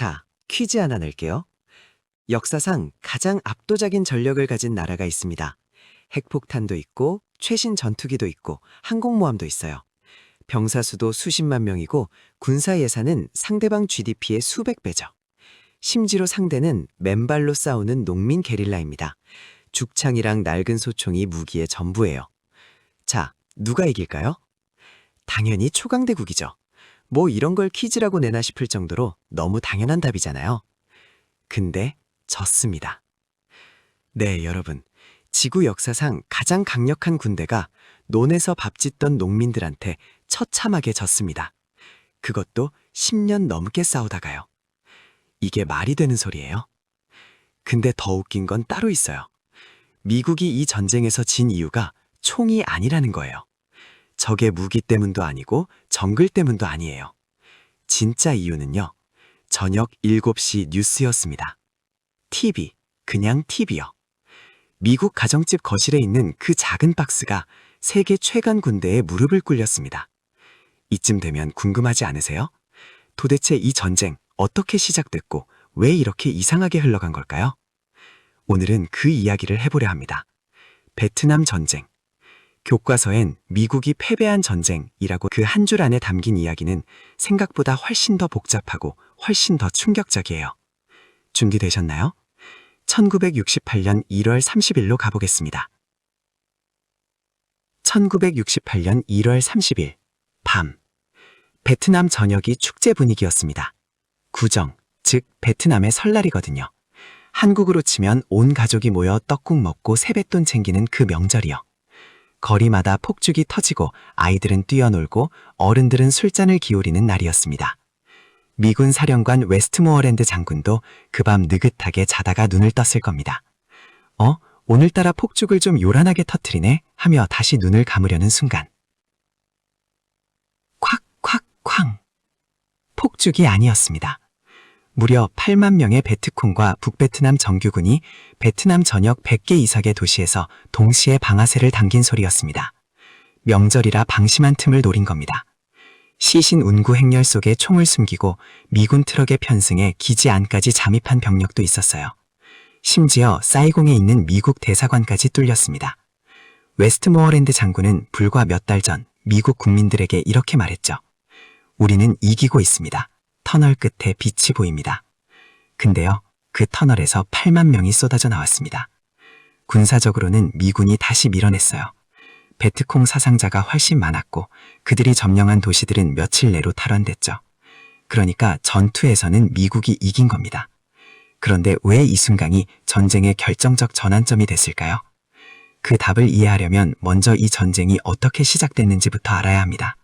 자, 퀴즈 하나 낼게요. 역사상 가장 압도적인 전력을 가진 나라가 있습니다. 핵폭탄도 있고, 최신 전투기도 있고, 항공모함도 있어요. 병사 수도 수십만 명이고, 군사 예산은 상대방 GDP의 수백 배죠. 심지어 상대는 맨발로 싸우는 농민 게릴라입니다. 죽창이랑 낡은 소총이 무기의 전부예요. 자, 누가 이길까요? 당연히 초강대국이죠. 뭐 이런 걸 퀴즈라고 내나 싶을 정도로 너무 당연한 답이잖아요. 근데 졌습니다. 네, 여러분. 지구 역사상 가장 강력한 군대가 논에서 밥 짓던 농민들한테 처참하게 졌습니다. 그것도 10년 넘게 싸우다가요. 이게 말이 되는 소리예요? 근데 더 웃긴 건 따로 있어요. 미국이 이 전쟁에서 진 이유가 총이 아니라는 거예요. 적의 무기 때문도 아니고 정글 때문도 아니에요. 진짜 이유는요. 저녁 7시 뉴스였습니다. TV, 그냥 TV요. 미국 가정집 거실에 있는 그 작은 박스가 세계 최강 군대에 무릎을 꿇렸습니다. 이쯤 되면 궁금하지 않으세요? 도대체 이 전쟁 어떻게 시작됐고 왜 이렇게 이상하게 흘러간 걸까요? 오늘은 그 이야기를 해보려 합니다. 베트남 전쟁. 교과서엔 미국이 패배한 전쟁이라고 그 한 줄 안에 담긴 이야기는 생각보다 훨씬 더 복잡하고 훨씬 더 충격적이에요. 준비되셨나요? 1968년 1월 30일로 가보겠습니다. 1968년 1월 30일, 밤. 베트남 저녁이 축제 분위기였습니다. 구정, 즉 베트남의 설날이거든요. 한국으로 치면 온 가족이 모여 떡국 먹고 세뱃돈 챙기는 그 명절이요. 거리마다 폭죽이 터지고 아이들은 뛰어놀고 어른들은 술잔을 기울이는 날이었습니다. 미군 사령관 웨스트모어랜드 장군도 그 밤 느긋하게 자다가 눈을 떴을 겁니다. 오늘따라 폭죽을 좀 요란하게 터트리네 하며 다시 눈을 감으려는 순간. 콱콱쾅. 폭죽이 아니었습니다. 무려 8만 명의 베트콩과 북베트남 정규군이 베트남 전역 100개 이상의 도시에서 동시에 방아쇠를 당긴 소리였습니다. 명절이라 방심한 틈을 노린 겁니다. 시신 운구 행렬 속에 총을 숨기고 미군 트럭의 편승에 기지 안까지 잠입한 병력도 있었어요. 심지어 사이공에 있는 미국 대사관까지 뚫렸습니다. 웨스트모어랜드 장군은 불과 몇 달 전 미국 국민들에게 이렇게 말했죠. 우리는 이기고 있습니다. 터널 끝에 빛이 보입니다. 근데요, 그 터널에서 8만 명이 쏟아져 나왔습니다. 군사적으로는 미군이 다시 밀어냈어요. 베트콩 사상자가 훨씬 많았고 그들이 점령한 도시들은 며칠 내로 탈환됐죠. 그러니까 전투에서는 미국이 이긴 겁니다. 그런데 왜 이 순간이 전쟁의 결정적 전환점이 됐을까요? 그 답을 이해하려면 먼저 이 전쟁이 어떻게 시작됐는지부터 알아야 합니다.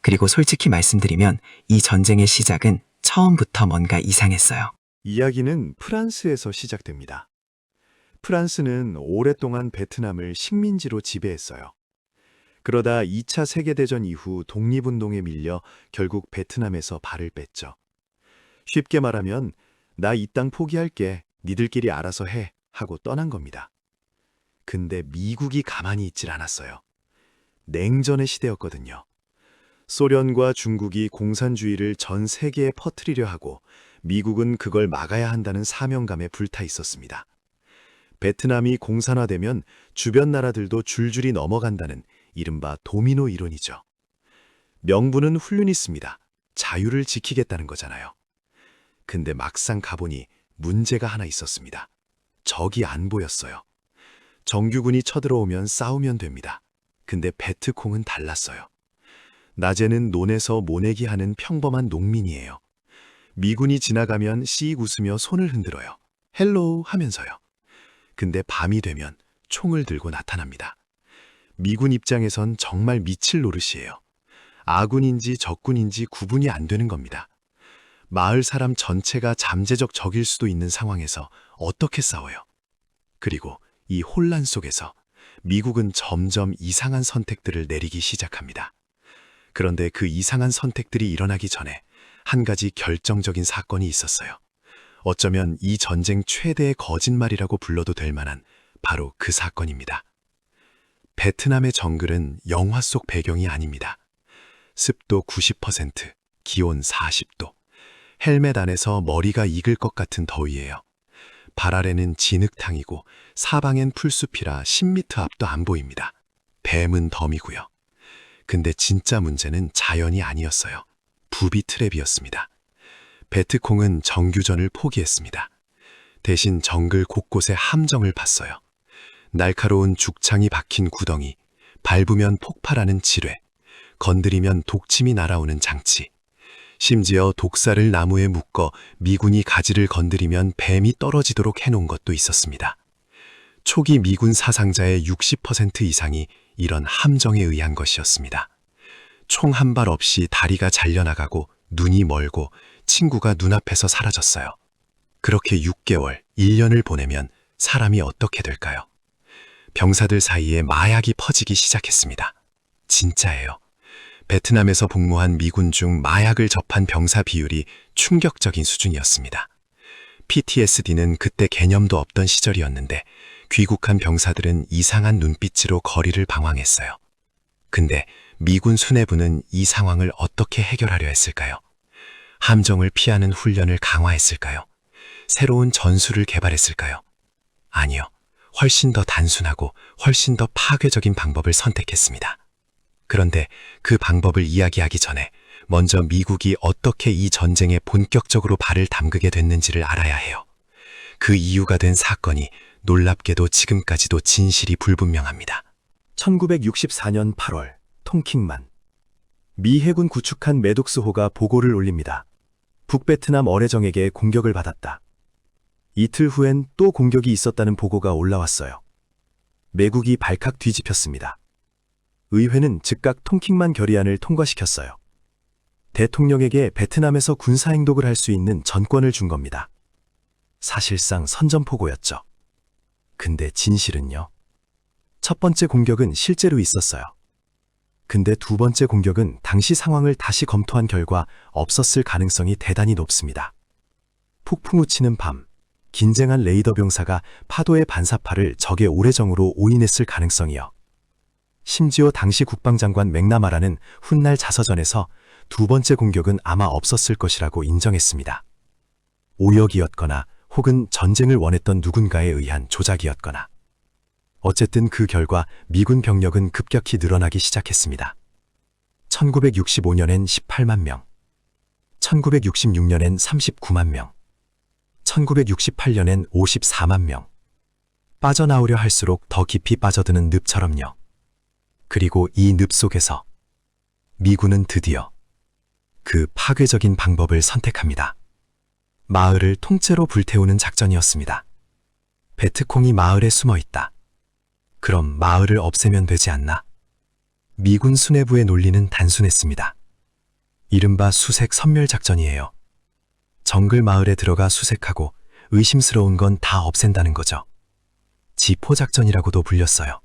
그리고 솔직히 말씀드리면 이 전쟁의 시작은 처음부터 뭔가 이상했어요. 이야기는 프랑스에서 시작됩니다. 프랑스는 오랫동안 베트남을 식민지로 지배했어요. 그러다 2차 세계대전 이후 독립운동에 밀려 결국 베트남에서 발을 뺐죠. 쉽게 말하면 나 이 땅 포기할게, 니들끼리 알아서 해 하고 떠난 겁니다. 근데 미국이 가만히 있질 않았어요. 냉전의 시대였거든요. 소련과 중국이 공산주의를 전 세계에 퍼뜨리려 하고 미국은 그걸 막아야 한다는 사명감에 불타 있었습니다. 베트남이 공산화되면 주변 나라들도 줄줄이 넘어간다는 이른바 도미노 이론이죠. 명분은 훌륭했습니다. 자유를 지키겠다는 거잖아요. 근데 막상 가보니 문제가 하나 있었습니다. 적이 안 보였어요. 정규군이 쳐들어오면 싸우면 됩니다. 근데 베트콩은 달랐어요. 낮에는 논에서 모내기 하는 평범한 농민이에요. 미군이 지나가면 씩 웃으며 손을 흔들어요. 헬로우 하면서요. 근데 밤이 되면 총을 들고 나타납니다. 미군 입장에선 정말 미칠 노릇이에요. 아군인지 적군인지 구분이 안 되는 겁니다. 마을 사람 전체가 잠재적 적일 수도 있는 상황에서 어떻게 싸워요? 그리고 이 혼란 속에서 미국은 점점 이상한 선택들을 내리기 시작합니다. 그런데 그 이상한 선택들이 일어나기 전에 한 가지 결정적인 사건이 있었어요. 어쩌면 이 전쟁 최대의 거짓말이라고 불러도 될 만한 바로 그 사건입니다. 베트남의 정글은 영화 속 배경이 아닙니다. 습도 90%, 기온 40도, 헬멧 안에서 머리가 익을 것 같은 더위예요. 발 아래는 진흙탕이고 사방엔 풀숲이라 10m 앞도 안 보입니다. 뱀은 덤이고요. 근데 진짜 문제는 자연이 아니었어요. 부비 트랩이었습니다. 베트콩은 정규전을 포기했습니다. 대신 정글 곳곳에 함정을 팠어요. 날카로운 죽창이 박힌 구덩이, 밟으면 폭발하는 지뢰, 건드리면 독침이 날아오는 장치, 심지어 독사를 나무에 묶어 미군이 가지를 건드리면 뱀이 떨어지도록 해놓은 것도 있었습니다. 초기 미군 사상자의 60% 이상이 이런 함정에 의한 것이었습니다. 총 한 발 없이 다리가 잘려나가고 눈이 멀고 친구가 눈앞에서 사라졌어요. 그렇게 6개월, 1년을 보내면 사람이 어떻게 될까요? 병사들 사이에 마약이 퍼지기 시작했습니다. 진짜예요. 베트남에서 복무한 미군 중 마약을 접한 병사 비율이 충격적인 수준이었습니다. PTSD는 그때 개념도 없던 시절이었는데 귀국한 병사들은 이상한 눈빛으로 거리를 방황했어요. 근데 미군 수뇌부는 이 상황을 어떻게 해결하려 했을까요? 함정을 피하는 훈련을 강화했을까요? 새로운 전술을 개발했을까요? 아니요. 훨씬 더 단순하고 훨씬 더 파괴적인 방법을 선택했습니다. 그런데 그 방법을 이야기하기 전에 먼저 미국이 어떻게 이 전쟁에 본격적으로 발을 담그게 됐는지를 알아야 해요. 그 이유가 된 사건이 놀랍게도 지금까지도 진실이 불분명합니다. 1964년 8월, 통킹만. 미 해군 구축한 매독스호가 보고를 올립니다. 북베트남 어뢰정에게 공격을 받았다. 이틀 후엔 또 공격이 있었다는 보고가 올라왔어요. 매국이 발칵 뒤집혔습니다. 의회는 즉각 통킹만 결의안을 통과시켰어요. 대통령에게 베트남에서 군사행동을 할 수 있는 전권을 준 겁니다. 사실상 선전포고였죠. 근데 진실은요? 첫 번째 공격은 실제로 있었어요. 근데 두 번째 공격은 당시 상황을 다시 검토한 결과 없었을 가능성이 대단히 높습니다. 폭풍우 치는 밤, 긴장한 레이더 병사가 파도의 반사파를 적의 오래정으로 오인했을 가능성이요. 심지어 당시 국방장관 맥나마라는 훗날 자서전에서 두 번째 공격은 아마 없었을 것이라고 인정했습니다. 오역이었거나 혹은 전쟁을 원했던 누군가에 의한 조작이었거나. 어쨌든 그 결과 미군 병력은 급격히 늘어나기 시작했습니다. 1965년엔 18만 명, 1966년엔 39만 명, 1968년엔 54만 명. 빠져나오려 할수록 더 깊이 빠져드는 늪처럼요. 그리고 이 늪 속에서 미군은 드디어 그 파괴적인 방법을 선택합니다. 마을을 통째로 불태우는 작전이었습니다. 베트콩이 마을에 숨어 있다. 그럼 마을을 없애면 되지 않나? 미군 수뇌부의 논리는 단순했습니다. 이른바 수색 선멸 작전이에요. 정글 마을에 들어가 수색하고 의심스러운 건 다 없앤다는 거죠. 지포 작전이라고도 불렸어요.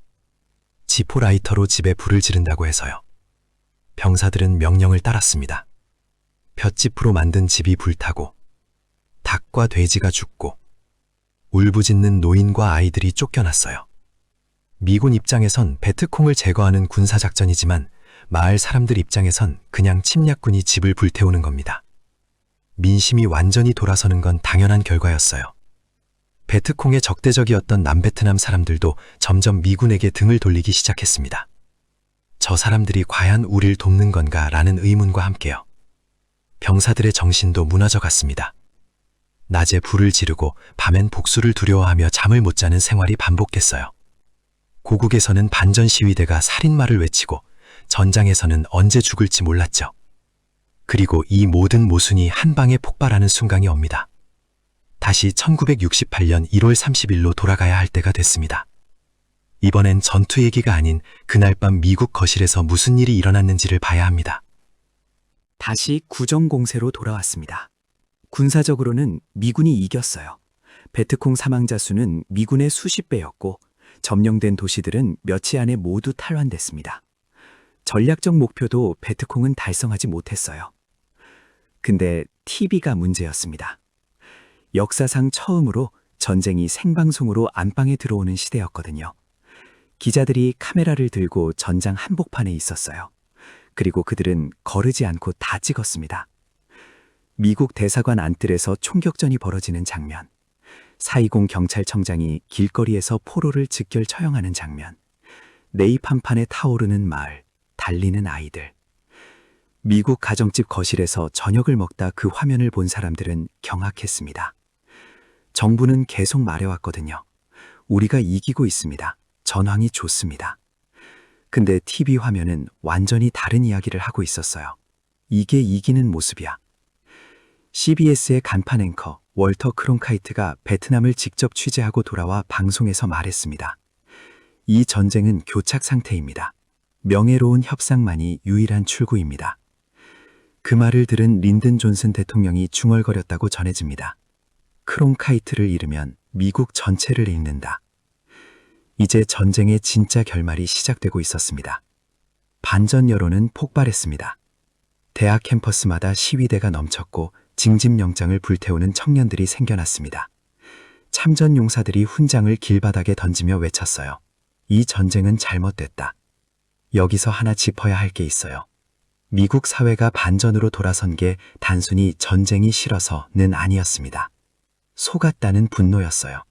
지포 라이터로 집에 불을 지른다고 해서요. 병사들은 명령을 따랐습니다. 볏짚으로 만든 집이 불타고 닭과 돼지가 죽고 울부짖는 노인과 아이들이 쫓겨났어요. 미군 입장에선 베트콩을 제거하는 군사작전이지만 마을 사람들 입장에선 그냥 침략군이 집을 불태우는 겁니다. 민심이 완전히 돌아서는 건 당연한 결과였어요. 베트콩의 적대적이었던 남베트남 사람들도 점점 미군에게 등을 돌리기 시작했습니다. 저 사람들이 과연 우릴 돕는 건가 라는 의문과 함께요. 병사들의 정신도 무너져 갔습니다. 낮에 불을 지르고 밤엔 복수를 두려워하며 잠을 못 자는 생활이 반복됐어요. 고국에서는 반전 시위대가 살인마를 외치고 전장에서는 언제 죽을지 몰랐죠. 그리고 이 모든 모순이 한 방에 폭발하는 순간이 옵니다. 다시 1968년 1월 30일로 돌아가야 할 때가 됐습니다. 이번엔 전투 얘기가 아닌 그날 밤 미국 거실에서 무슨 일이 일어났는지를 봐야 합니다. 다시 구정공세로 돌아왔습니다. 군사적으로는 미군이 이겼어요. 베트콩 사망자 수는 미군의 수십 배였고 점령된 도시들은 며칠 안에 모두 탈환됐습니다. 전략적 목표도 베트콩은 달성하지 못했어요. 근데 TV가 문제였습니다. 역사상 처음으로 전쟁이 생방송으로 안방에 들어오는 시대였거든요. 기자들이 카메라를 들고 전장 한복판에 있었어요. 그리고 그들은 거르지 않고 다 찍었습니다. 미국 대사관 안뜰에서 총격전이 벌어지는 장면, 420 경찰청장이 길거리에서 포로를 즉결 처형하는 장면, 네이판판에 타오르는 마을, 달리는 아이들. 미국 가정집 거실에서 저녁을 먹다 그 화면을 본 사람들은 경악했습니다. 정부는 계속 말해왔거든요. 우리가 이기고 있습니다. 전황이 좋습니다. 근데 TV 화면은 완전히 다른 이야기를 하고 있었어요. 이게 이기는 모습이야. CBS의 간판 앵커 월터 크론카이트가 베트남을 직접 취재하고 돌아와 방송에서 말했습니다. 이 전쟁은 교착 상태입니다. 명예로운 협상만이 유일한 출구입니다. 그 말을 들은 린든 존슨 대통령이 중얼거렸다고 전해집니다. 크론카이트를 잃으면 미국 전체를 잃는다. 이제 전쟁의 진짜 결말이 시작되고 있었습니다. 반전 여론은 폭발했습니다. 대학 캠퍼스마다 시위대가 넘쳤고 징집영장을 불태우는 청년들이 생겨났습니다. 참전 용사들이 훈장을 길바닥에 던지며 외쳤어요. 이 전쟁은 잘못됐다. 여기서 하나 짚어야 할 게 있어요. 미국 사회가 반전으로 돌아선 게 단순히 전쟁이 싫어서는 아니었습니다. 속았다는 분노였어요.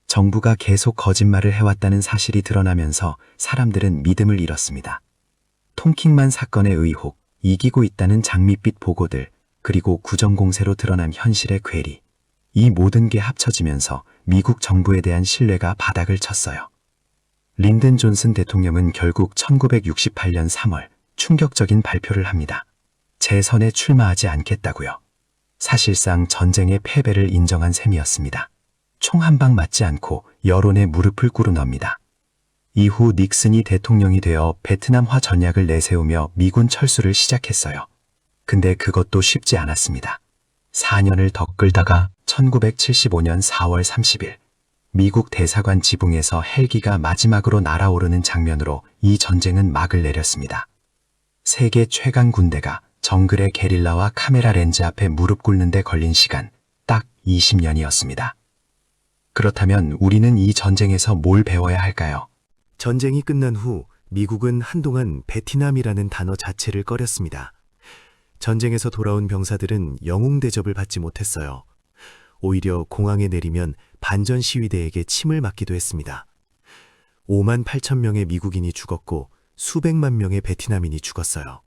정부가 계속 거짓말을 해왔다는 사실이 드러나면서 사람들은 믿음을 잃었습니다. 통킹만 사건의 의혹, 이기고 있다는 장밋빛 보고들, 그리고 구정공세로 드러난 현실의 괴리. 이 모든 게 합쳐지면서 미국 정부에 대한 신뢰가 바닥을 쳤어요. 린든 존슨 대통령은 결국 1968년 3월 충격적인 발표를 합니다. 재선에 출마하지 않겠다고요. 사실상 전쟁의 패배를 인정한 셈이었습니다. 총 한 방 맞지 않고 여론의 무릎을 꿇어놉니다. 이후 닉슨이 대통령이 되어 베트남화 전략을 내세우며 미군 철수를 시작했어요. 근데 그것도 쉽지 않았습니다. 4년을 더 끌다가 1975년 4월 30일 미국 대사관 지붕에서 헬기가 마지막으로 날아오르는 장면으로 이 전쟁은 막을 내렸습니다. 세계 최강 군대가 정글의 게릴라와 카메라 렌즈 앞에 무릎 꿇는 데 걸린 시간 딱 20년이었습니다. 그렇다면 우리는 이 전쟁에서 뭘 배워야 할까요? 전쟁이 끝난 후 미국은 한동안 베트남이라는 단어 자체를 꺼렸습니다. 전쟁에서 돌아온 병사들은 영웅 대접을 받지 못했어요. 오히려 공항에 내리면 반전 시위대에게 침을 맞기도 했습니다. 5만 8천 명의 미국인이 죽었고 수백만 명의 베트남인이 죽었어요.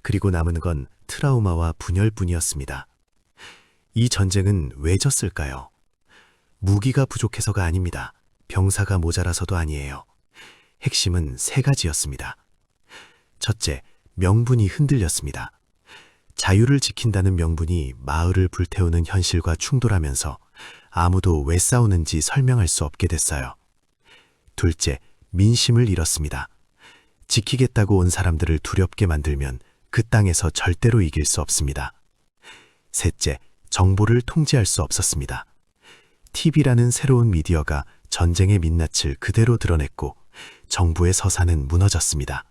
그리고 남은 건 트라우마와 분열뿐이었습니다. 이 전쟁은 왜 졌을까요? 무기가 부족해서가 아닙니다. 병사가 모자라서도 아니에요. 핵심은 세 가지였습니다. 첫째, 명분이 흔들렸습니다. 자유를 지킨다는 명분이 마을을 불태우는 현실과 충돌하면서 아무도 왜 싸우는지 설명할 수 없게 됐어요. 둘째, 민심을 잃었습니다. 지키겠다고 온 사람들을 두렵게 만들면 그 땅에서 절대로 이길 수 없습니다. 셋째, 정보를 통제할 수 없었습니다. TV라는 새로운 미디어가 전쟁의 민낯을 그대로 드러냈고 정부의 서사는 무너졌습니다.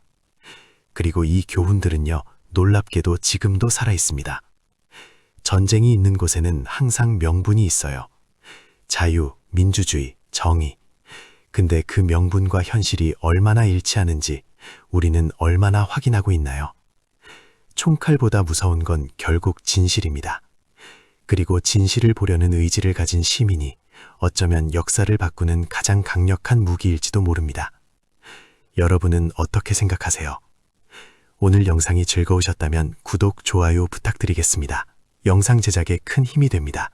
그리고 이 교훈들은요, 놀랍게도 지금도 살아있습니다. 전쟁이 있는 곳에는 항상 명분이 있어요. 자유, 민주주의, 정의. 근데 그 명분과 현실이 얼마나 일치하는지 우리는 얼마나 확인하고 있나요? 총칼보다 무서운 건 결국 진실입니다. 그리고 진실을 보려는 의지를 가진 시민이 어쩌면 역사를 바꾸는 가장 강력한 무기일지도 모릅니다. 여러분은 어떻게 생각하세요? 오늘 영상이 즐거우셨다면 구독, 좋아요 부탁드리겠습니다. 영상 제작에 큰 힘이 됩니다.